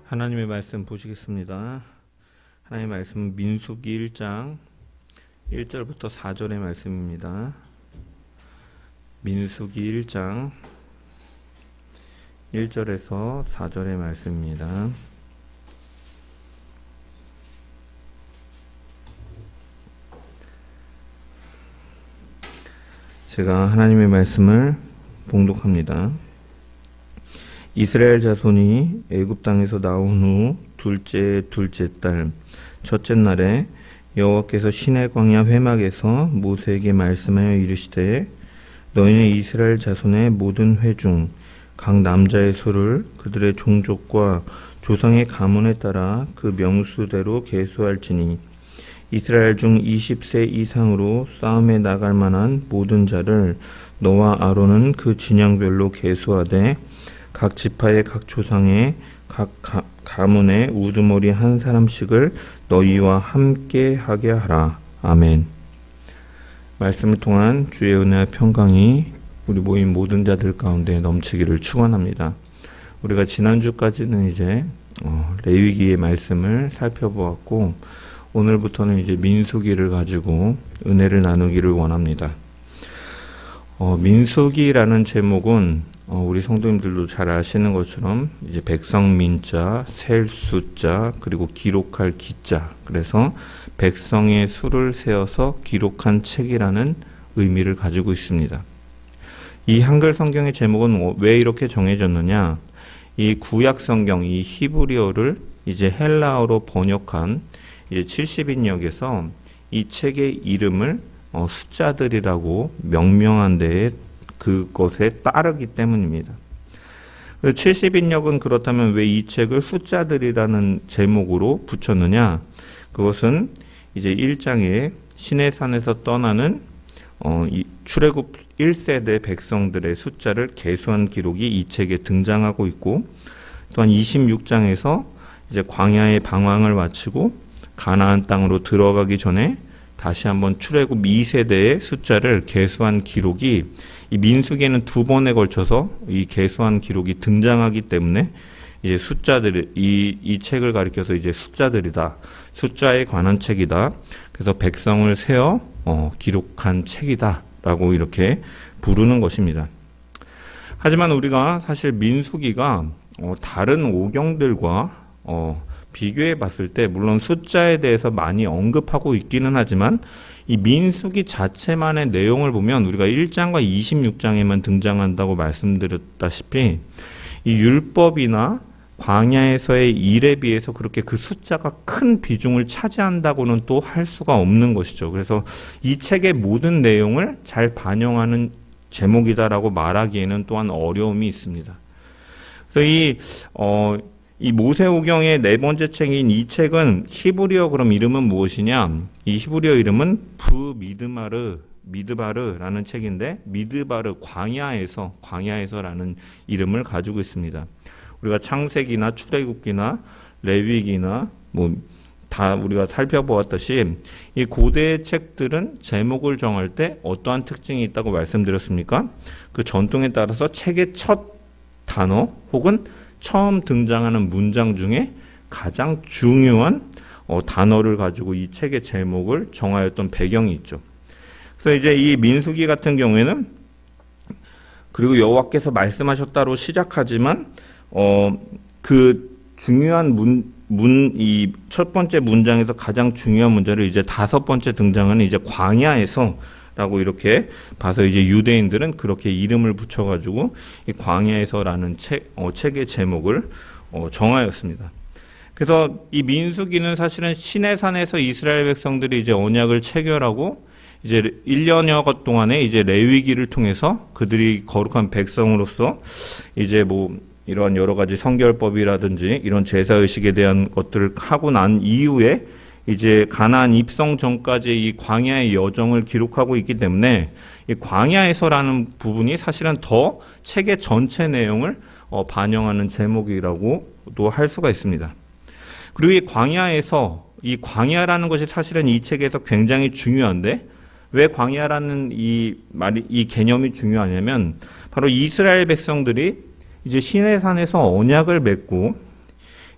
하나님의 말씀 보시겠습니다. 하나님의 말씀은 민수기 1장 1절부터 4절의 말씀입니다. 민수기 1장 1절에서 4절의 말씀입니다. 제가 하나님의 말씀을 봉독합니다. 이스라엘 자손이 애굽 땅에서 나온 후 둘째 달 첫째 날에 여호와께서 시내 광야 회막에서 모세에게 말씀하여 이르시되 너희는 이스라엘 자손의 모든 회 중 각 남자의 소를 그들의 종족과 조상의 가문에 따라 그 명수대로 계수할지니 이스라엘 중 20세 이상으로 싸움에 나갈 만한 모든 자를 너와 아론은 그 진영별로 계수하되 각 지파의 각 조상의 각 가문의 우두머리 한 사람씩을 너희와 함께 하게 하라. 아멘. 말씀을 통한 주의 은혜와 평강이 우리 모인 모든 자들 가운데 넘치기를 축원합니다. 우리가 지난주까지는 이제 레위기의 말씀을 살펴보았고 오늘부터는 이제 민수기를 가지고 은혜를 나누기를 원합니다. 민수기라는 제목은 우리 성도님들도 잘 아시는 것처럼 이제 백성민자, 셀 숫자, 그리고 기록할 기자. 그래서 백성의 수를 세어서 기록한 책이라는 의미를 가지고 있습니다. 이 한글 성경의 제목은 왜 이렇게 정해졌느냐? 이 구약 성경, 이 히브리어를 이제 헬라어로 번역한 이제 70인역에서 이 책의 이름을 숫자들이라고 명명한 데에 그것에 따르기 때문입니다. 70인역은 그렇다면 왜 이 책을 숫자들이라는 제목으로 붙였느냐? 그것은 이제 1장에 시내산에서 떠나는 출애굽 1세대 백성들의 숫자를 계수한 기록이 이 책에 등장하고 있고, 또한 26장에서 이제 광야의 방황을 마치고 가나안 땅으로 들어가기 전에 다시 한번 출애굽 2세대의 숫자를 계수한 기록이 이 민수기에는 두 번에 걸쳐서 이 계수한 기록이 등장하기 때문에 이제 숫자들 이 책을 가리켜서 이제 숫자들이다. 숫자에 관한 책이다. 그래서 백성을 세어 기록한 책이다라고 이렇게 부르는 것입니다. 하지만 우리가 사실 민수기가 다른 오경들과 비교해 봤을 때 물론 숫자에 대해서 많이 언급하고 있기는 하지만 이 민수기 자체만의 내용을 보면 우리가 1장과 26장에만 등장한다고 말씀드렸다시피 이 율법이나 광야에서의 일에 비해서 그렇게 그 숫자가 큰 비중을 차지한다고는 또 할 수가 없는 것이죠. 그래서 이 책의 모든 내용을 잘 반영하는 제목이다라고 말하기에는 또한 어려움이 있습니다. 그래서 이 모세오경의 네 번째 책인 이 책은 히브리어 그럼 이름은 무엇이냐? 이 히브리어 이름은 미드바르라는 책인데 미드바르 광야에서라는 이름을 가지고 있습니다. 우리가 창세기나 출애굽기나 레위기나 다 우리가 살펴보았듯이 이 고대의 책들은 제목을 정할 때 어떠한 특징이 있다고 말씀드렸습니까? 그 전통에 따라서 책의 첫 단어 혹은 처음 등장하는 문장 중에 가장 중요한 단어를 가지고 이 책의 제목을 정하였던 배경이 있죠. 그래서 이제 이 민수기 같은 경우에는 그리고 여호와께서 말씀하셨다로 시작하지만 그 중요한 이 첫 번째 문장에서 가장 중요한 문제를 이제 다섯 번째 등장하는 이제 광야에서라고 이렇게 봐서 이제 유대인들은 그렇게 이름을 붙여가지고 이 광야에서라는 책의 제목을 정하였습니다. 그래서 이 민수기는 사실은 시내산에서 이스라엘 백성들이 이제 언약을 체결하고 이제 1년여 동안에 이제 레위기를 통해서 그들이 거룩한 백성으로서 이제 이러한 여러 가지 성결법이라든지 이런 제사의식에 대한 것들을 하고 난 이후에 이제 가나안 입성 전까지 이 광야의 여정을 기록하고 있기 때문에 이 광야에서라는 부분이 사실은 더 책의 전체 내용을 반영하는 제목이라고도 할 수가 있습니다. 그리고 이 광야라는 것이 사실은 이 책에서 굉장히 중요한데 왜 광야라는 이 개념이 중요하냐면 바로 이스라엘 백성들이 이제 시내산에서 언약을 맺고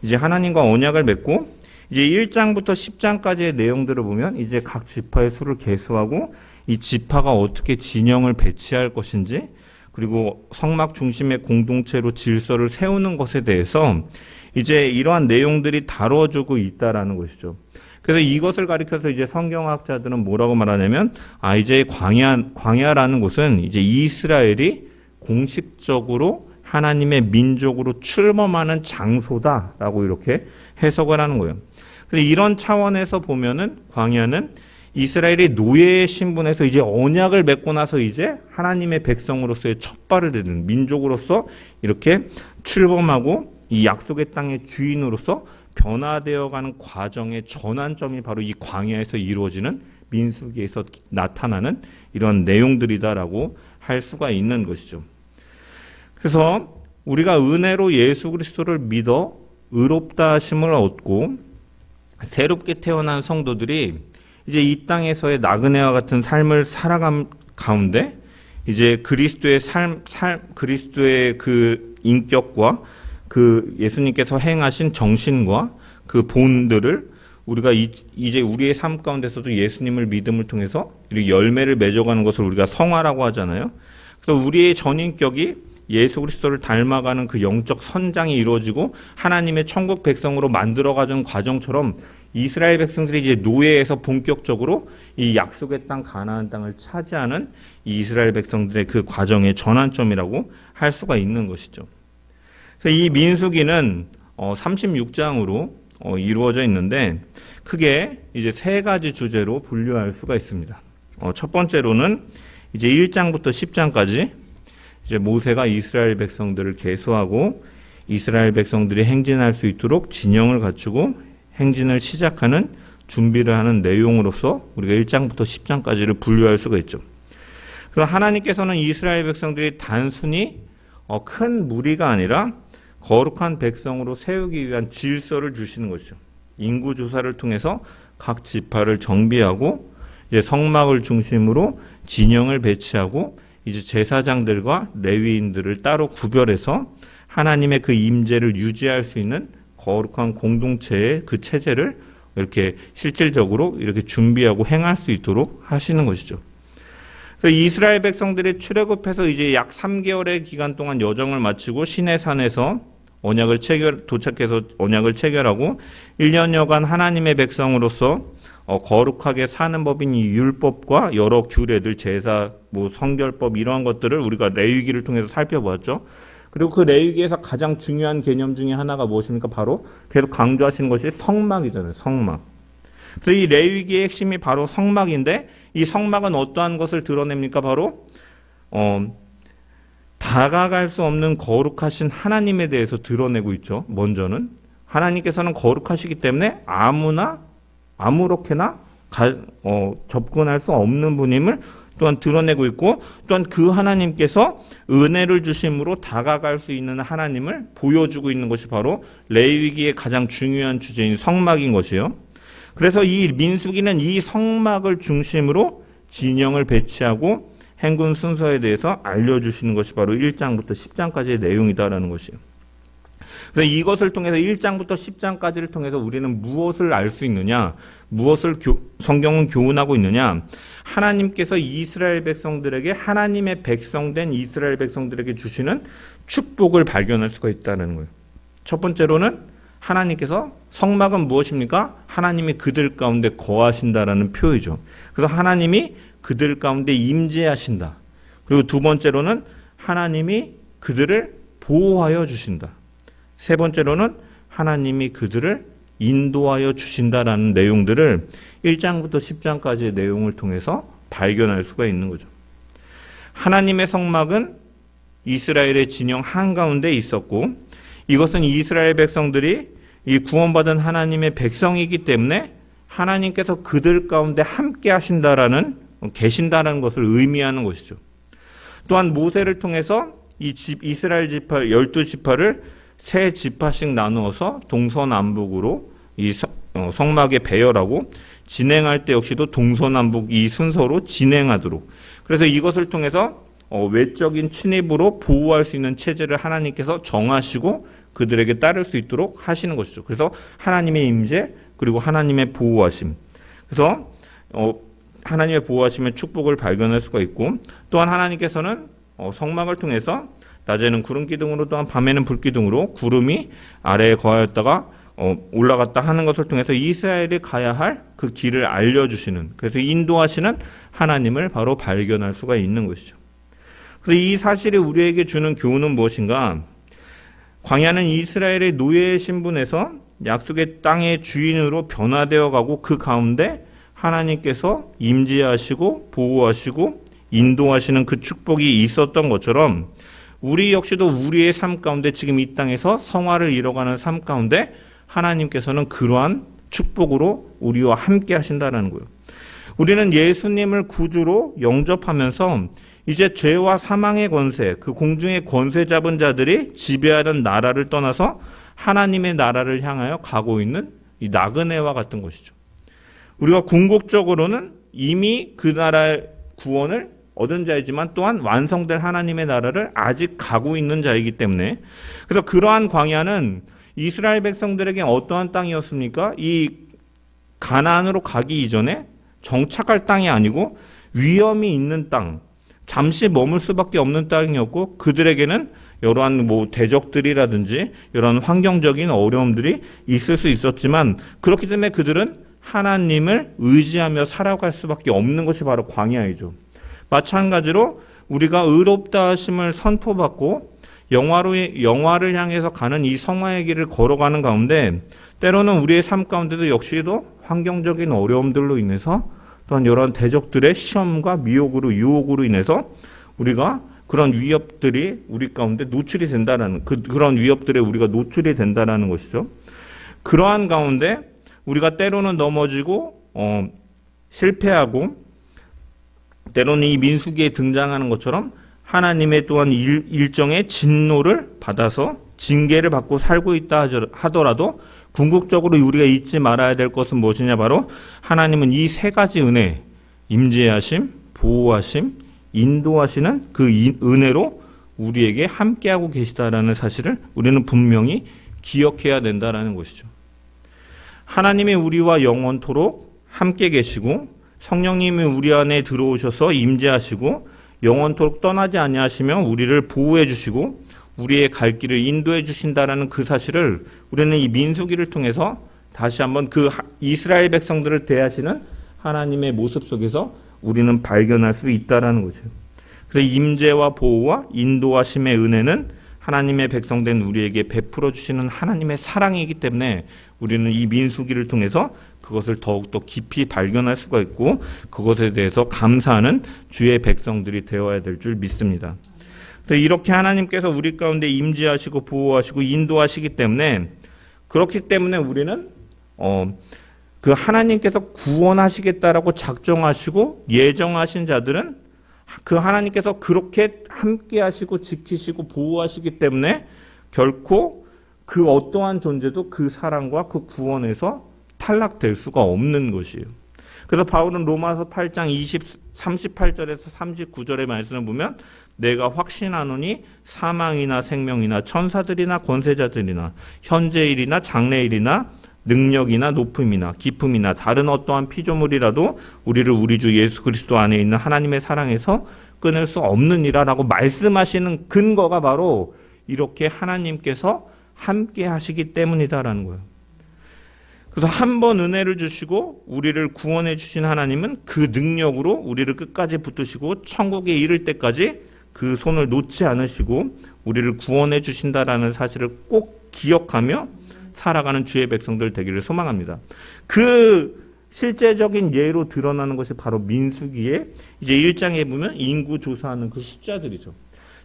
이제 하나님과 언약을 맺고 이제 1장부터 10장까지의 내용들을 보면 이제 각 지파의 수를 계수하고 이 지파가 어떻게 진영을 배치할 것인지 그리고 성막 중심의 공동체로 질서를 세우는 것에 대해서 이제 이러한 내용들이 다뤄주고 있다라는 것이죠. 그래서 이것을 가리켜서 이제 성경학자들은 뭐라고 말하냐면 이제 광야라는 곳은 이제 이스라엘이 공식적으로 하나님의 민족으로 출범하는 장소다라고 이렇게 해석을 하는 거예요. 그래서 이런 차원에서 보면은 광야는 이스라엘이 노예의 신분에서 이제 언약을 맺고 나서 이제 하나님의 백성으로서의 첫 발을 디디는 민족으로서 이렇게 출범하고 이 약속의 땅의 주인으로서 변화되어가는 과정의 전환점이 바로 이 광야에서 이루어지는 민수기에서 나타나는 이런 내용들이다라고 할 수가 있는 것이죠. 그래서 우리가 은혜로 예수 그리스도를 믿어 의롭다 하심을 얻고 새롭게 태어난 성도들이 이제 이 땅에서의 나그네와 같은 삶을 살아감 가운데 이제 그리스도의 그리스도의 그 인격과 그 예수님께서 행하신 정신과 그 본들을 우리가 이제 우리의 삶 가운데서도 예수님을 믿음을 통해서 이렇게 열매를 맺어가는 것을 우리가 성화라고 하잖아요. 그래서 우리의 전인격이 예수 그리스도를 닮아가는 그 영적 선장이 이루어지고 하나님의 천국 백성으로 만들어가는 과정처럼 이스라엘 백성들이 이제 노예에서 본격적으로 이 약속의 땅 가나안 땅을 차지하는 이 이스라엘 백성들의 그 과정의 전환점이라고 할 수가 있는 것이죠. 그래서 이 민수기는 36장으로 이루어져 있는데 크게 이제 세 가지 주제로 분류할 수가 있습니다. 첫 번째로는 이제 1장부터 10장까지 이제 모세가 이스라엘 백성들을 계수하고 이스라엘 백성들이 행진할 수 있도록 진영을 갖추고 행진을 시작하는 준비를 하는 내용으로서 우리가 1장부터 10장까지를 분류할 수가 있죠. 그래서 하나님께서는 이스라엘 백성들이 단순히 큰 무리가 아니라 거룩한 백성으로 세우기 위한 질서를 주시는 것이죠. 인구 조사를 통해서 각 지파를 정비하고 이제 성막을 중심으로 진영을 배치하고 이제 제사장들과 레위인들을 따로 구별해서 하나님의 그 임재를 유지할 수 있는 거룩한 공동체의 그 체제를 이렇게 실질적으로 이렇게 준비하고 행할 수 있도록 하시는 것이죠. 그래서 이스라엘 백성들이 출애굽해서 이제 약 3개월의 기간 동안 여정을 마치고 시내산에서 도착해서 언약을 체결하고 1년여간 하나님의 백성으로서 거룩하게 사는 법인 이 율법과 여러 규례들, 제사, 성결법 이러한 것들을 우리가 레위기를 통해서 살펴보았죠. 그리고 그 레위기에서 가장 중요한 개념 중에 하나가 무엇입니까? 바로 계속 강조하시는 것이 성막이잖아요. 성막. 그래서 이 레위기의 핵심이 바로 성막인데 이 성막은 어떠한 것을 드러냅니까? 바로 다가갈 수 없는 거룩하신 하나님에 대해서 드러내고 있죠. 먼저는 하나님께서는 거룩하시기 때문에 아무렇게나 접근할 수 없는 분임을 또한 드러내고 있고 또한 그 하나님께서 은혜를 주심으로 다가갈 수 있는 하나님을 보여주고 있는 것이 바로 레위기의 가장 중요한 주제인 성막인 것이에요. 그래서 이 민수기는 이 성막을 중심으로 진영을 배치하고 행군 순서에 대해서 알려주시는 것이 바로 1장부터 10장까지의 내용이다라는 것이에요. 그래서 이것을 통해서 1장부터 10장까지를 통해서 우리는 무엇을 알 수 있느냐, 무엇을 성경은 교훈하고 있느냐, 하나님께서 이스라엘 백성들에게 하나님의 백성된 이스라엘 백성들에게 주시는 축복을 발견할 수가 있다는 거예요. 첫 번째로는 하나님께서 성막은 무엇입니까? 하나님이 그들 가운데 거하신다라는 표현이죠. 그래서 하나님이 그들 가운데 임재하신다. 그리고 두 번째로는 하나님이 그들을 보호하여 주신다. 세 번째로는 하나님이 그들을 인도하여 주신다라는 내용들을 1장부터 10장까지의 내용을 통해서 발견할 수가 있는 거죠. 하나님의 성막은 이스라엘의 진영 한가운데 있었고 이것은 이스라엘 백성들이 이 구원받은 하나님의 백성이기 때문에 하나님께서 그들 가운데 함께 계신다라는 것을 의미하는 것이죠. 또한 모세를 통해서 이스라엘 지파 12지파를 세 지파씩 나누어서 동서남북으로 이 성막에 배열하고 진행할 때 역시도 동서남북 이 순서로 진행하도록, 그래서 이것을 통해서 외적인 침입으로 보호할 수 있는 체제를 하나님께서 정하시고 그들에게 따를 수 있도록 하시는 것이죠. 그래서 하나님의 임재 그리고 하나님의 보호하심. 그래서 하나님의 보호하심의 축복을 발견할 수가 있고, 또한 하나님께서는 성막을 통해서 낮에는 구름 기둥으로 또한 밤에는 불 기둥으로 구름이 아래에 거하였다가 올라갔다 하는 것을 통해서 이스라엘이 가야 할 그 길을 알려주시는, 그래서 인도하시는 하나님을 바로 발견할 수가 있는 것이죠. 그래서 이 사실이 우리에게 주는 교훈은 무엇인가? 광야는 이스라엘의 노예의 신분에서 약속의 땅의 주인으로 변화되어 가고, 그 가운데 하나님께서 임재하시고 보호하시고 인도하시는 그 축복이 있었던 것처럼, 우리 역시도 우리의 삶 가운데 지금 이 땅에서 성화를 이뤄가는 삶 가운데 하나님께서는 그러한 축복으로 우리와 함께 하신다는 거예요. 우리는 예수님을 구주로 영접하면서 이제 죄와 사망의 권세, 그 공중의 권세 잡은 자들이 지배하던 나라를 떠나서 하나님의 나라를 향하여 가고 있는 이 나그네와 같은 것이죠. 우리가 궁극적으로는 이미 그 나라의 구원을 얻은 자이지만 또한 완성될 하나님의 나라를 아직 가고 있는 자이기 때문에, 그래서 그러한 광야는 이스라엘 백성들에게 어떠한 땅이었습니까? 이 가나안으로 가기 이전에 정착할 땅이 아니고 위험이 있는 땅, 잠시 머물 수밖에 없는 땅이었고, 그들에게는 여러한 대적들이라든지 이런 환경적인 어려움들이 있을 수 있었지만, 그렇기 때문에 그들은 하나님을 의지하며 살아갈 수밖에 없는 것이 바로 광야이죠. 마찬가지로 우리가 의롭다 하심을 선포받고 영화를 향해서 가는 이 성화의 길을 걸어가는 가운데, 때로는 우리의 삶 가운데도 역시도 환경적인 어려움들로 인해서 또한 여러 대적들의 시험과 미혹으로 유혹으로 인해서 우리가 그런 위협들이 우리 가운데 노출이 된다라는, 그런 위협들에 우리가 노출이 된다라는 것이죠. 그러한 가운데 우리가 때로는 넘어지고 실패하고, 때로는 이 민수기에 등장하는 것처럼 하나님의 또한 일정의 진노를 받아서 징계를 받고 살고 있다 하더라도, 궁극적으로 우리가 잊지 말아야 될 것은 무엇이냐? 바로 하나님은 이 세 가지 은혜, 임재하심, 보호하심, 인도하시는 그 은혜로 우리에게 함께하고 계시다라는 사실을 우리는 분명히 기억해야 된다라는 것이죠. 하나님이 우리와 영원토록 함께 계시고, 성령님이 우리 안에 들어오셔서 임재하시고 영원토록 떠나지 아니하시며 우리를 보호해 주시고 우리의 갈 길을 인도해 주신다라는 그 사실을 우리는 이 민수기를 통해서 다시 한번 그 이스라엘 백성들을 대하시는 하나님의 모습 속에서 우리는 발견할 수 있다라는 거죠. 그래서 임재와 보호와 인도하심의 은혜는 하나님의 백성된 우리에게 베풀어 주시는 하나님의 사랑이기 때문에 우리는 이 민수기를 통해서 그것을 더욱더 깊이 발견할 수가 있고, 그것에 대해서 감사하는 주의 백성들이 되어야 될 줄 믿습니다. 그래서 이렇게 하나님께서 우리 가운데 임재하시고 보호하시고 인도하시기 때문에, 그렇기 때문에 우리는 그 하나님께서 구원하시겠다라고 작정하시고 예정하신 자들은 그 하나님께서 그렇게 함께 하시고 지키시고 보호하시기 때문에 결코 그 어떠한 존재도 그 사랑과 그 구원에서 탈락될 수가 없는 것이에요. 그래서 바울은 로마서 8장 38절에서 39절의 말씀을 보면, 내가 확신하노니 사망이나 생명이나 천사들이나 권세자들이나 현재일이나 장래일이나 능력이나 높음이나 깊음이나 다른 어떠한 피조물이라도 우리를 우리 주 예수 그리스도 안에 있는 하나님의 사랑에서 끊을 수 없느니라라고 말씀하시는 근거가 바로 이렇게 하나님께서 함께 하시기 때문이다라는 거예요. 그래서 한 번 은혜를 주시고 우리를 구원해 주신 하나님은 그 능력으로 우리를 끝까지 붙드시고 천국에 이를 때까지 그 손을 놓지 않으시고 우리를 구원해 주신다라는 사실을 꼭 기억하며 살아가는 주의 백성들 되기를 소망합니다. 그 실제적인 예로 드러나는 것이 바로 민수기의 이제 1장에 보면 인구 조사하는 그 숫자들이죠.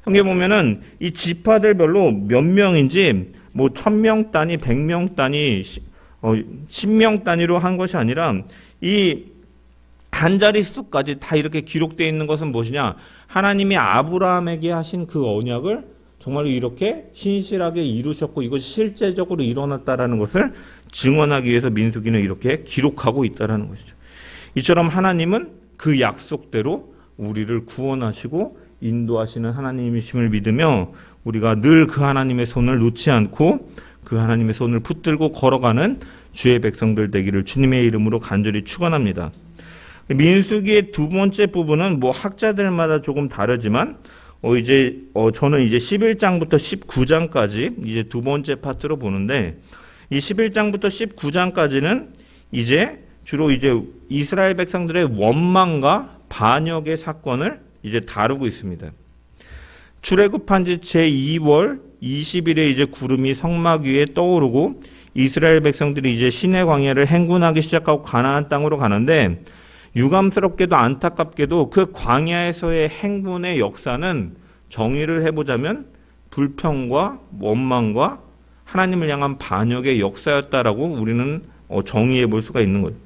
성경에 보면은 이 지파들별로 몇 명인지 1000명 단위, 100명 단위, 10명 단위로 한 것이 아니라 이 한 자릿수까지 다 이렇게 기록되어 있는 것은 무엇이냐? 하나님이 아브라함에게 하신 그 언약을 정말로 이렇게 신실하게 이루셨고 이것이 실제적으로 일어났다라는 것을 증언하기 위해서 민수기는 이렇게 기록하고 있다라는 것이죠. 이처럼 하나님은 그 약속대로 우리를 구원하시고 인도하시는 하나님이심을 믿으며 우리가 늘 그 하나님의 손을 놓지 않고 그 하나님의 손을 붙들고 걸어가는 주의 백성들 되기를 주님의 이름으로 간절히 축원합니다. 민수기의 두 번째 부분은 뭐 학자들마다 조금 다르지만 저는 이제 11장부터 19장까지 이제 두 번째 파트로 보는데, 이 11장부터 19장까지는 이제 주로 이제 이스라엘 백성들의 원망과 반역의 사건을 이제 다루고 있습니다. 출애굽한 지 제2월 20일에 이제 구름이 성막 위에 떠오르고 이스라엘 백성들이 이제 시내 광야를 행군하기 시작하고 가나안 땅으로 가는데, 유감스럽게도 안타깝게도 그 광야에서의 행군의 역사는 정의를 해보자면 불평과 원망과 하나님을 향한 반역의 역사였다라고 우리는 정의해 볼 수가 있는 거죠.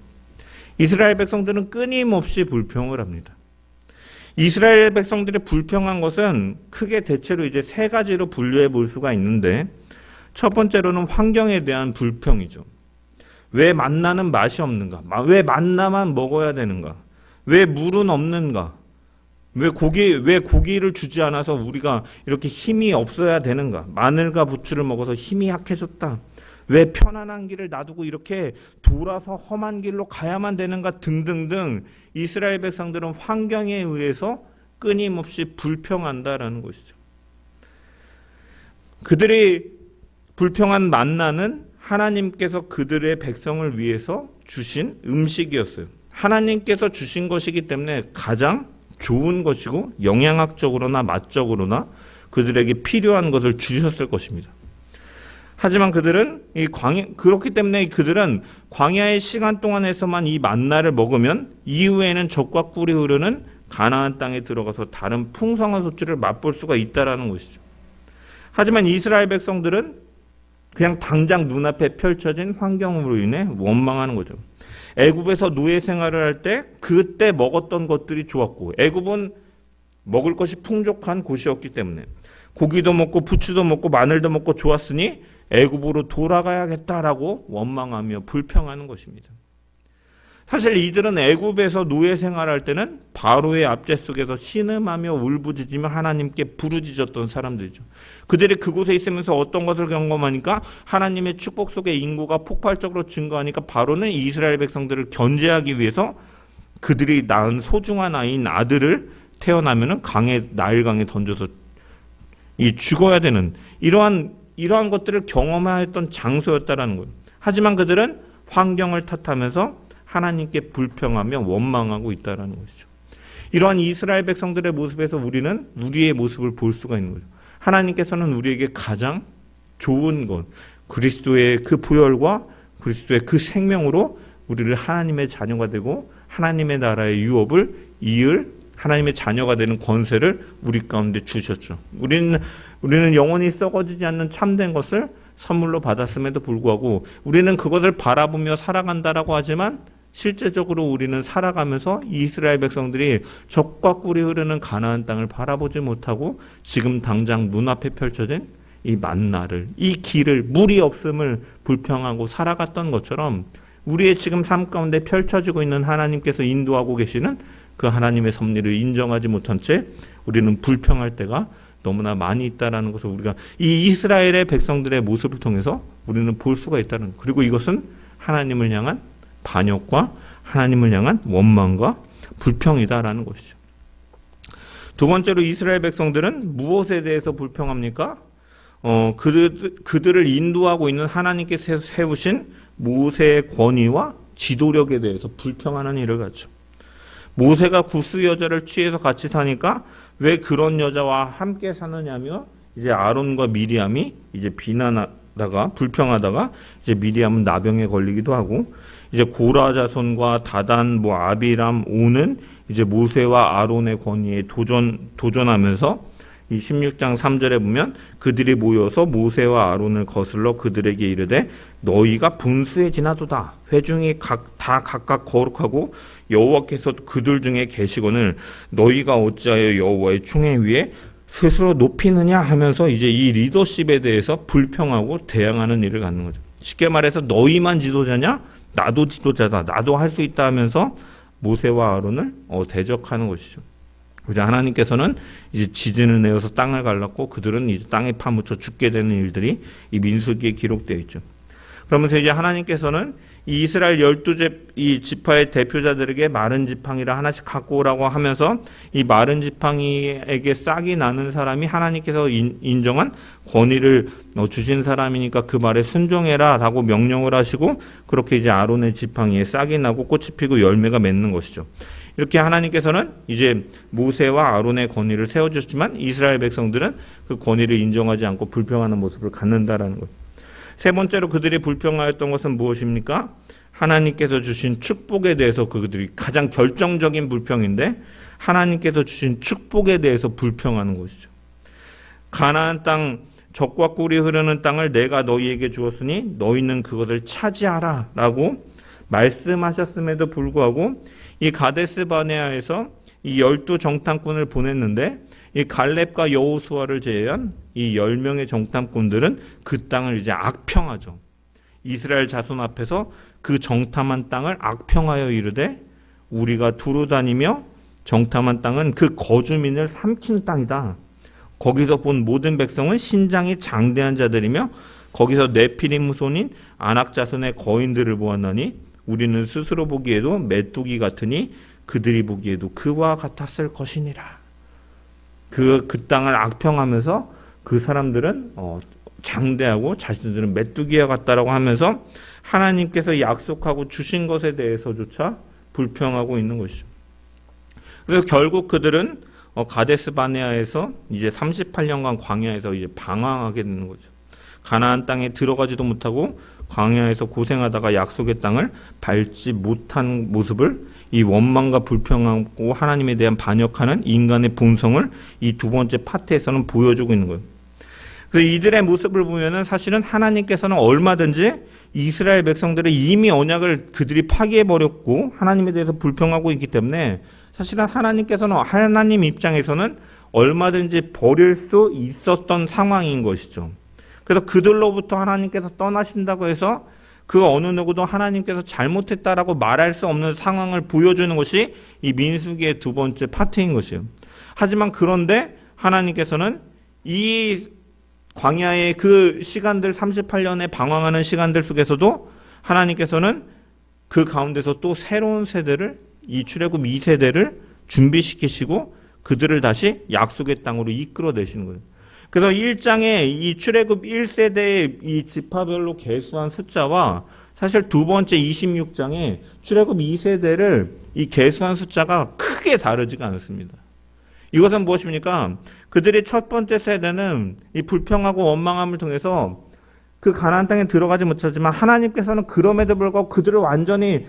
이스라엘 백성들은 끊임없이 불평을 합니다. 이스라엘 백성들이 불평한 것은 크게 대체로 이제 세 가지로 분류해 볼 수가 있는데, 첫 번째로는 환경에 대한 불평이죠. 왜 만나는 맛이 없는가? 왜 만나만 먹어야 되는가? 왜 물은 없는가? 왜 고기를 주지 않아서 우리가 이렇게 힘이 없어야 되는가? 마늘과 부추를 먹어서 힘이 약해졌다. 왜 편안한 길을 놔두고 이렇게 돌아서 험한 길로 가야만 되는가? 등등등 이스라엘 백성들은 환경에 의해서 끊임없이 불평한다라는 것이죠. 그들이 불평한 만나는 하나님께서 그들의 백성을 위해서 주신 음식이었어요. 하나님께서 주신 것이기 때문에 가장 좋은 것이고 영양학적으로나 맛적으로나 그들에게 필요한 것을 주셨을 것입니다. 하지만 그들은 그렇기 때문에 그들은 광야의 시간 동안에서만 이 만나를 먹으면 이후에는 젖과 꿀이 흐르는 가나안 땅에 들어가서 다른 풍성한 소출을 맛볼 수가 있다라는 것이죠. 하지만 이스라엘 백성들은 그냥 당장 눈앞에 펼쳐진 환경으로 인해 원망하는 거죠. 애굽에서 노예 생활을 할 때 그때 먹었던 것들이 좋았고, 애굽은 먹을 것이 풍족한 곳이었기 때문에 고기도 먹고 부추도 먹고 마늘도 먹고 좋았으니 애굽으로 돌아가야겠다라고 원망하며 불평하는 것입니다. 사실 이들은 애굽에서 노예 생활할 때는 바로의 압제 속에서 신음하며 울부짖으며 하나님께 부르짖었던 사람들이죠. 그들이 그곳에 있으면서 어떤 것을 경험하니까 하나님의 축복 속에 인구가 폭발적으로 증가하니까 바로는 이스라엘 백성들을 견제하기 위해서 그들이 낳은 소중한 아이인 아들을 태어나면은 나일강에 던져서 죽어야 되는 이러한 것들을 경험하였던 장소였다라는 거예요. 하지만 그들은 환경을 탓하면서 하나님께 불평하며 원망하고 있다는 것이죠. 이러한 이스라엘 백성들의 모습에서 우리는 우리의 모습을 볼 수가 있는 거죠. 하나님께서는 우리에게 가장 좋은 것, 그리스도의 그 보혈과 그리스도의 그 생명으로 우리를 하나님의 자녀가 되고 하나님의 나라의 유업을 이을 하나님의 자녀가 되는 권세를 우리 가운데 주셨죠. 우리는 영원히 썩어지지 않는 참된 것을 선물로 받았음에도 불구하고 우리는 그것을 바라보며 살아간다라고 하지만 실제적으로 우리는 살아가면서 이스라엘 백성들이 젖과 꿀이 흐르는 가나안 땅을 바라보지 못하고 지금 당장 눈앞에 펼쳐진 이 만나를, 이 길을, 물이 없음을 불평하고 살아갔던 것처럼 우리의 지금 삶 가운데 펼쳐지고 있는 하나님께서 인도하고 계시는 그 하나님의 섭리를 인정하지 못한 채 우리는 불평할 때가 너무나 많이 있다라는 것을 우리가 이 이스라엘의 백성들의 모습을 통해서 우리는 볼 수가 있다는 것. 그리고 이것은 하나님을 향한 반역과 하나님을 향한 원망과 불평이다라는 것이죠. 두 번째로 이스라엘 백성들은 무엇에 대해서 불평합니까? 그들을 인도하고 있는 하나님께서 세우신 모세의 권위와 지도력에 대해서 불평하는 일을 갖죠. 모세가 구스 여자를 취해서 같이 사니까 왜 그런 여자와 함께 사느냐며 이제 아론과 미리암이 이제 비난하다가 불평하다가 이제 미리암은 나병에 걸리기도 하고 이제 고라 자손과 다단 아비람 오는 이제 모세와 아론의 권위에 도전하면서 이 16장 3절에 보면 그들이 모여서 모세와 아론을 거슬러 그들에게 이르되 너희가 분수에 지나도다. 회중이 다 각각 거룩하고 여호와께서 그들 중에 계시거늘 너희가 어찌하여 여호와의 총회 위에 스스로 높이느냐 하면서 이제 이 리더십에 대해서 불평하고 대항하는 일을 갖는 거죠. 쉽게 말해서 너희만 지도자냐? 나도 지도자다. 나도 할 수 있다 하면서 모세와 아론을 대적하는 것이죠. 이제 하나님께서는 이제 지진을 내어서 땅을 갈랐고 그들은 이제 땅에 파묻혀 죽게 되는 일들이 이 민수기에 기록되어 있죠. 그러면서 이제 하나님께서는 이 이스라엘 12이 지파의 대표자들에게 마른 지팡이를 하나씩 갖고 오라고 하면서 이 마른 지팡이에게 싹이 나는 사람이 하나님께서 인정한 권위를 주신 사람이니까 그 말에 순종해라 라고 명령을 하시고 그렇게 이제 아론의 지팡이에 싹이 나고 꽃이 피고 열매가 맺는 것이죠. 이렇게 하나님께서는 이제 모세와 아론의 권위를 세워주셨지만 이스라엘 백성들은 그 권위를 인정하지 않고 불평하는 모습을 갖는다라는 것. 세 번째로 그들이 불평하였던 것은 무엇입니까? 하나님께서 주신 축복에 대해서 그들이 가장 결정적인 불평인데 하나님께서 주신 축복에 대해서 불평하는 것이죠. 가나안 땅 젖과 꿀이 흐르는 땅을 내가 너희에게 주었으니 너희는 그것을 차지하라 라고 말씀하셨음에도 불구하고 이 가데스 바네아에서 이 12정탐꾼을 보냈는데 이 갈렙과 여호수아를 제외한 이 10명의 정탐꾼들은 그 땅을 이제 악평하죠. 이스라엘 자손 앞에서 그 정탐한 땅을 악평하여 이르되 우리가 두루 다니며 정탐한 땅은 그 거주민을 삼키는 땅이다. 거기서 본 모든 백성은 신장이 장대한 자들이며 거기서 네피림 후손인 아낙 자손의 거인들을 보았나니 우리는 스스로 보기에도 메뚜기 같으니 그들이 보기에도 그와 같았을 것이니라. 그 땅을 악평하면서 그 사람들은 장대하고 자신들은 메뚜기와 같다라고 하면서 하나님께서 약속하고 주신 것에 대해서조차 불평하고 있는 것이죠. 그래서 결국 그들은 가데스 바네아에서 이제 38년간 광야에서 이제 방황하게 되는 거죠. 가나안 땅에 들어가지도 못하고 광야에서 고생하다가 약속의 땅을 밟지 못한 모습을 이 원망과 불평하고 하나님에 대한 반역하는 인간의 본성을 이 두 번째 파트에서는 보여주고 있는 거예요. 그래서 이들의 모습을 보면은 사실은 하나님께서는 얼마든지 이스라엘 백성들의 이미 언약을 그들이 파기해버렸고 하나님에 대해서 불평하고 있기 때문에 사실은 하나님께서는 하나님 입장에서는 얼마든지 버릴 수 있었던 상황인 것이죠. 그래서 그들로부터 하나님께서 떠나신다고 해서 그 어느 누구도 하나님께서 잘못했다라고 말할 수 없는 상황을 보여주는 것이 이 민수기의 두 번째 파트인 것이에요. 하지만 그런데 하나님께서는 이 광야의 그 시간들 38년의 방황하는 시간들 속에서도 하나님께서는 그 가운데서 또 새로운 세대를 이 출애굽 2세대를 준비시키시고 그들을 다시 약속의 땅으로 이끌어내시는 거예요. 그래서 1장에 이 출애굽 1세대의 이 지파별로 계수한 숫자와 사실 두 번째 26장에 출애굽 2세대를 이 계수한 숫자가 크게 다르지가 않습니다. 이것은 무엇입니까? 그들의 첫 번째 세대는 이 불평하고 원망함을 통해서 그 가나안 땅에 들어가지 못하지만 하나님께서는 그럼에도 불구하고 그들을 완전히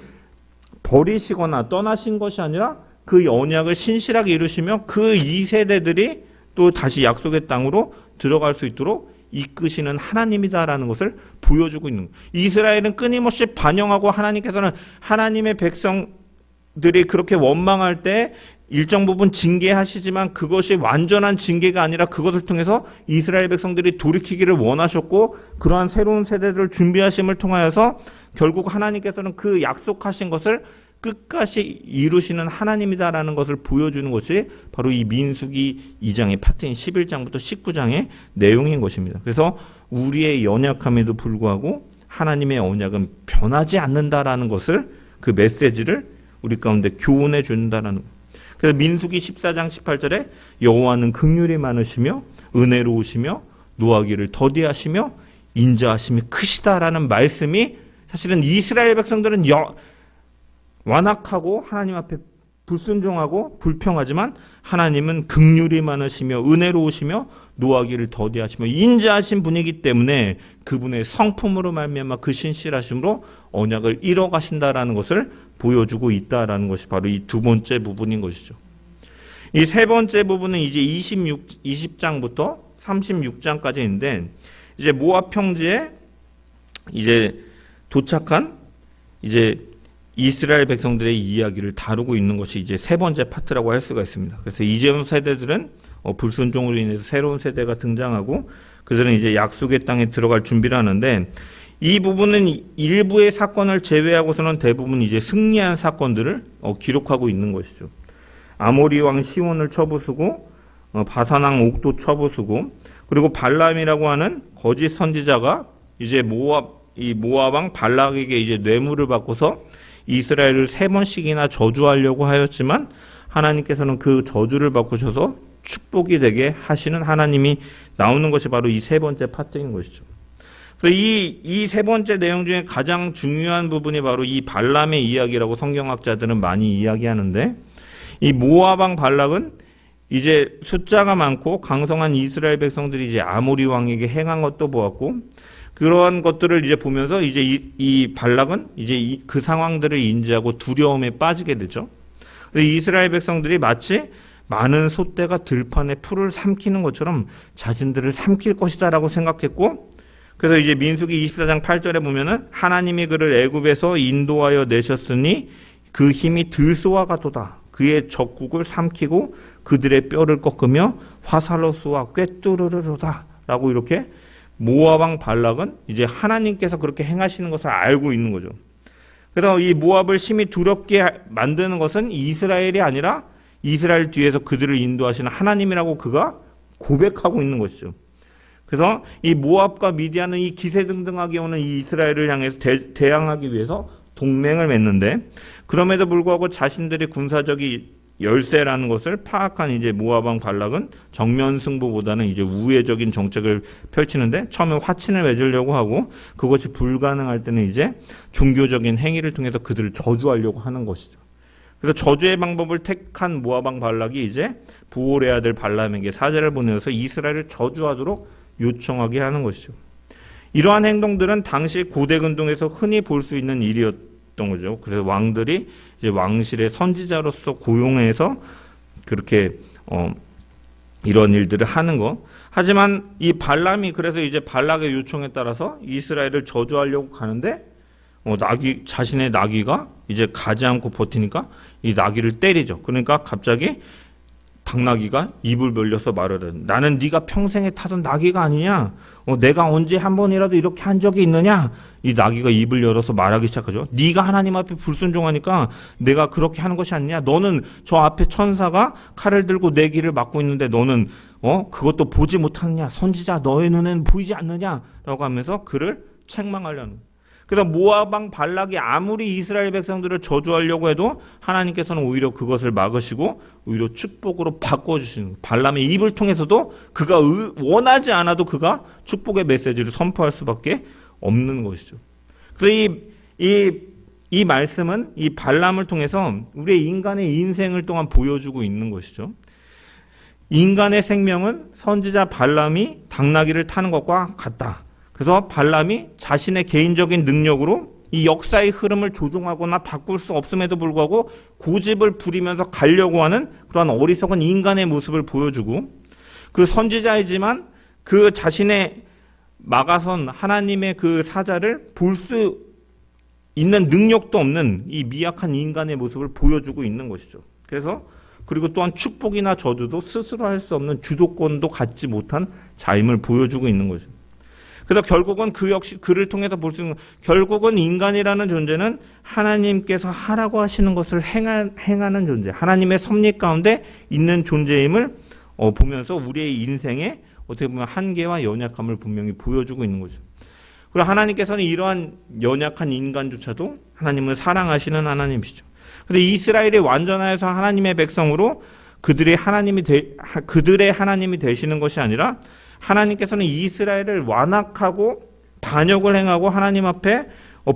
버리시거나 떠나신 것이 아니라 그 언약을 신실하게 이루시며 그 2세대들이 또 다시 약속의 땅으로 들어갈 수 있도록 이끄시는 하나님이다라는 것을 보여주고 있는 거예요. 이스라엘은 끊임없이 반영하고 하나님께서는 하나님의 백성들이 그렇게 원망할 때 일정 부분 징계하시지만 그것이 완전한 징계가 아니라 그것을 통해서 이스라엘 백성들이 돌이키기를 원하셨고 그러한 새로운 세대들을 준비하심을 통하여서 결국 하나님께서는 그 약속하신 것을 끝까지 이루시는 하나님이다라는 것을 보여주는 것이 바로 이 민수기 2장의 파트인 11장부터 19장의 내용인 것입니다. 그래서 우리의 연약함에도 불구하고 하나님의 언약은 변하지 않는다라는 것을 그 메시지를 우리 가운데 교훈해 준다라는 것. 그래서 민수기 14장 18절에 여호와는 긍휼이 많으시며 은혜로우시며 노하기를 더디하시며 인자하심이 크시다라는 말씀이 사실은 이스라엘 백성들은 완악하고 하나님 앞에 불순종하고 불평하지만 하나님은 긍휼이 많으시며 은혜로우시며 노하기를 더디하시며 인자하신 분이기 때문에 그분의 성품으로 말미암아 그 신실하심으로 언약을 이뤄 가신다라는 것을 보여주고 있다라는 것이 바로 이 두 번째 부분인 것이죠. 이 세 번째 부분은 이제 20장부터 36장까지인데 이제 모압 평지에 이제 도착한 이제 이스라엘 백성들의 이야기를 다루고 있는 것이 이제 세 번째 파트라고 할 수가 있습니다. 그래서 이전 세대들은 불순종으로 인해서 새로운 세대가 등장하고 그들은 이제 약속의 땅에 들어갈 준비를 하는데 이 부분은 일부의 사건을 제외하고서는 대부분 이제 승리한 사건들을 기록하고 있는 것이죠. 아모리 왕 시온을 쳐부수고 바산 왕 옥도 쳐부수고, 그리고 발람이라고 하는 거짓 선지자가 이제 모압 왕 발락에게 이제 뇌물을 받고서 이스라엘을 3번씩이나 저주하려고 하였지만 하나님께서는 그 저주를 바꾸셔서 축복이 되게 하시는 하나님이 나오는 것이 바로 이 3번째 파트인 것이죠. 그래서 이 3번째 내용 중에 가장 중요한 부분이 바로 이 발람의 이야기라고 성경학자들은 많이 이야기하는데, 이 모압 왕 발락은 이제 숫자가 많고 강성한 이스라엘 백성들이 이제 아모리 왕에게 행한 것도 보았고, 그러한 것들을 이제 보면서 이제 이 발락은 이제 그 상황들을 인지하고 두려움에 빠지게 되죠. 이스라엘 백성들이 마치 많은 소떼가 들판에 풀을 삼키는 것처럼 자신들을 삼킬 것이다라고 생각했고, 그래서 이제 민수기 24장 8절에 보면은 하나님이 그를 애굽에서 인도하여 내셨으니 그 힘이 들소와 같도다. 그의 적국을 삼키고 그들의 뼈를 꺾으며 화살로 쏘아 꿰뚫으리로다. 라고 이렇게 모압 왕 발락은 이제 하나님께서 그렇게 행하시는 것을 알고 있는 거죠. 그래서 이 모압을 심히 두렵게 만드는 것은 이스라엘이 아니라 이스라엘 뒤에서 그들을 인도하시는 하나님이라고 그가 고백하고 있는 것이죠. 그래서 이 모압과 미디안은 이 기세등등하게 오는 이 이스라엘을 향해서 대항하기 위해서 동맹을 맺는데, 그럼에도 불구하고 자신들의 군사적인 열세라는 것을 파악한 이제 모압 왕 발락은 정면 승부보다는 이제 우회적인 정책을 펼치는데, 처음에 화친을 맺으려고 하고 그것이 불가능할 때는 이제 종교적인 행위를 통해서 그들을 저주하려고 하는 것이죠. 그래서 저주의 방법을 택한 모압 왕 발락이 이제 부올의 아들 발람에게 사제를 보내서 이스라엘을 저주하도록 요청하게 하는 것이죠. 이러한 행동들은 당시 고대 근동에서 흔히 볼 수 있는 일이었던 거죠. 그래서 왕들이 이제 왕실의 선지자로서 고용해서 그렇게 이런 일들을 하는 거. 하지만 이 발람이 그래서 이제 발락의 요청에 따라서 이스라엘을 저주하려고 가는데 자신의 나귀가 이제 가지 않고 버티니까 이 나귀를 때리죠. 그러니까 갑자기 당나귀가 입을 벌려서 말하되, 나는 네가 평생에 타던 나귀가 아니냐? 내가 언제 한 번이라도 이렇게 한 적이 있느냐? 이 나귀가 입을 열어서 말하기 시작하죠. 네가 하나님 앞에 불순종하니까 내가 그렇게 하는 것이 아니냐? 너는 저 앞에 천사가 칼을 들고 내 길을 막고 있는데 너는 그것도 보지 못하느냐? 선지자 너의 눈에는 보이지 않느냐? 라고 하면서 그를 책망하려는 거예요. 그래서 모압 왕 발락이 아무리 이스라엘 백성들을 저주하려고 해도 하나님께서는 오히려 그것을 막으시고 오히려 축복으로 바꿔주시는, 발람의 입을 통해서도 그가 원하지 않아도 그가 축복의 메시지를 선포할 수밖에 없는 것이죠. 그래서 이 말씀은 이 발람을 통해서 우리의 인간의 인생을 또한 보여주고 있는 것이죠. 인간의 생명은 선지자 발람이 당나귀를 타는 것과 같다. 그래서 발람이 자신의 개인적인 능력으로 이 역사의 흐름을 조종하거나 바꿀 수 없음에도 불구하고 고집을 부리면서 가려고 하는 그러한 어리석은 인간의 모습을 보여주고, 그 선지자이지만 그 자신의 막아선 하나님의 그 사자를 볼 수 있는 능력도 없는 이 미약한 인간의 모습을 보여주고 있는 것이죠. 그리고 또한 축복이나 저주도 스스로 할 수 없는 주도권도 갖지 못한 자임을 보여주고 있는 거죠. 그래서 결국은 그 역시 그를 통해서 볼 수 있는, 결국은 인간이라는 존재는 하나님께서 하라고 하시는 것을 행하는 존재, 하나님의 섭리 가운데 있는 존재임을 보면서 우리의 인생에 어떻게 보면 한계와 연약함을 분명히 보여주고 있는 거죠. 그리고 하나님께서는 이러한 연약한 인간조차도 하나님을 사랑하시는 하나님이시죠. 그래서 이스라엘이 완전하여서 하나님의 백성으로 그들의 하나님이 되시는 것이 아니라 하나님께서는 이스라엘을 완악하고 반역을 행하고 하나님 앞에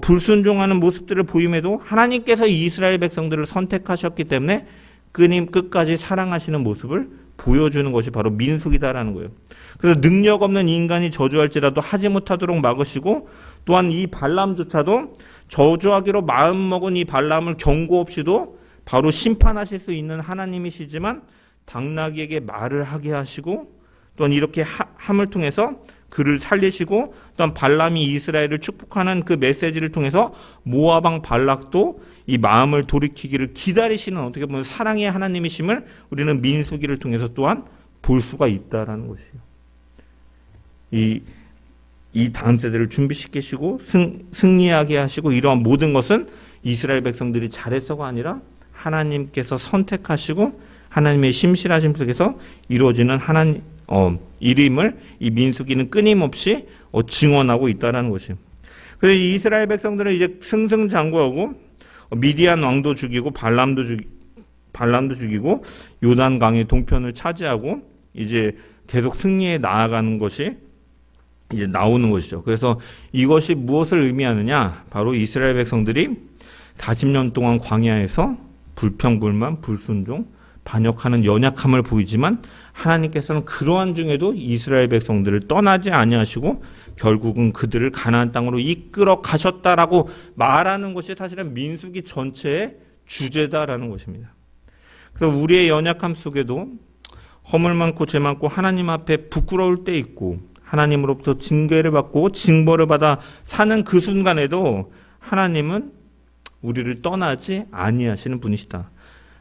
불순종하는 모습들을 보임에도 하나님께서 이스라엘 백성들을 선택하셨기 때문에 끝까지 사랑하시는 모습을 보여주는 것이 바로 민수기다라는 거예요. 그래서 능력 없는 인간이 저주할지라도 하지 못하도록 막으시고, 또한 이 발람조차도 저주하기로 마음먹은 이 발람을 경고 없이도 바로 심판하실 수 있는 하나님이시지만 당나귀에게 말을 하게 하시고, 또한 이렇게 함을 통해서 그를 살리시고, 또한 발람이 이스라엘을 축복하는 그 메시지를 통해서 모압 왕 발락도 이 마음을 돌이키기를 기다리시는, 어떻게 보면 사랑의 하나님이심을 우리는 민수기를 통해서 또한 볼 수가 있다라는 것이에요. 이 다음 세대를 준비시키시고 승리하게 하시고, 이러한 모든 것은 이스라엘 백성들이 잘해서가 아니라 하나님께서 선택하시고 하나님의 심실하심 속에서 이루어지는 일임을 이 민수기는 끊임없이 증언하고 있다는 것이에요. 그래서 이스라엘 백성들은 이제 승승장구하고 미디안 왕도 죽이고 발람도 죽이고 요단강의 동편을 차지하고 이제 계속 승리해 나아가는 것이 이제 나오는 것이죠. 그래서 이것이 무엇을 의미하느냐? 바로 이스라엘 백성들이 40년 동안 광야에서 불평불만, 불순종, 반역하는 연약함을 보이지만 하나님께서는 그러한 중에도 이스라엘 백성들을 떠나지 아니하시고 결국은 그들을 가나안 땅으로 이끌어 가셨다라고 말하는 것이 사실은 민수기 전체의 주제다라는 것입니다. 그래서 우리의 연약함 속에도 허물 많고 죄 많고 하나님 앞에 부끄러울 때 있고 하나님으로부터 징계를 받고 징벌을 받아 사는 그 순간에도 하나님은 우리를 떠나지 아니하시는 분이시다.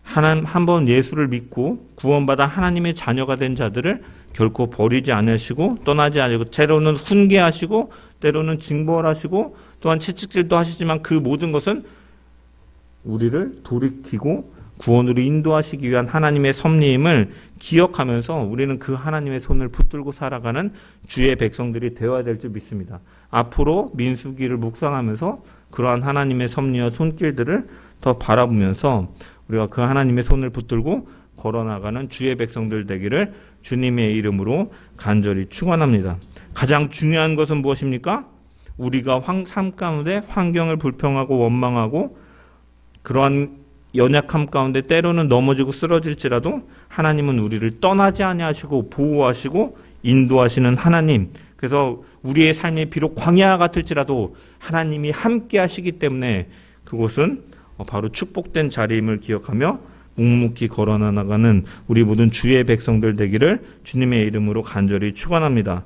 한번 예수를 믿고 구원받아 하나님의 자녀가 된 자들을 결코 버리지 않으시고 떠나지 않으시고 때로는 훈계하시고 때로는 징벌하시고 또한 채찍질도 하시지만 그 모든 것은 우리를 돌이키고 구원으로 인도하시기 위한 하나님의 섭리임을 기억하면서 우리는 그 하나님의 손을 붙들고 살아가는 주의 백성들이 되어야 될 줄 믿습니다. 앞으로 민수기를 묵상하면서 그러한 하나님의 섭리와 손길들을 더 바라보면서 우리가 그 하나님의 손을 붙들고 걸어나가는 주의 백성들 되기를 주님의 이름으로 간절히 축원합니다. 가장 중요한 것은 무엇입니까? 우리가 삶 가운데 환경을 불평하고 원망하고 그러한 연약함 가운데 때로는 넘어지고 쓰러질지라도 하나님은 우리를 떠나지 아니하시고 보호하시고 인도하시는 하나님. 그래서 우리의 삶이 비록 광야 같을지라도 하나님이 함께 하시기 때문에 그곳은 바로 축복된 자리임을 기억하며 묵묵히 걸어나가는 우리 모든 주의 백성들 되기를 주님의 이름으로 간절히 축원합니다.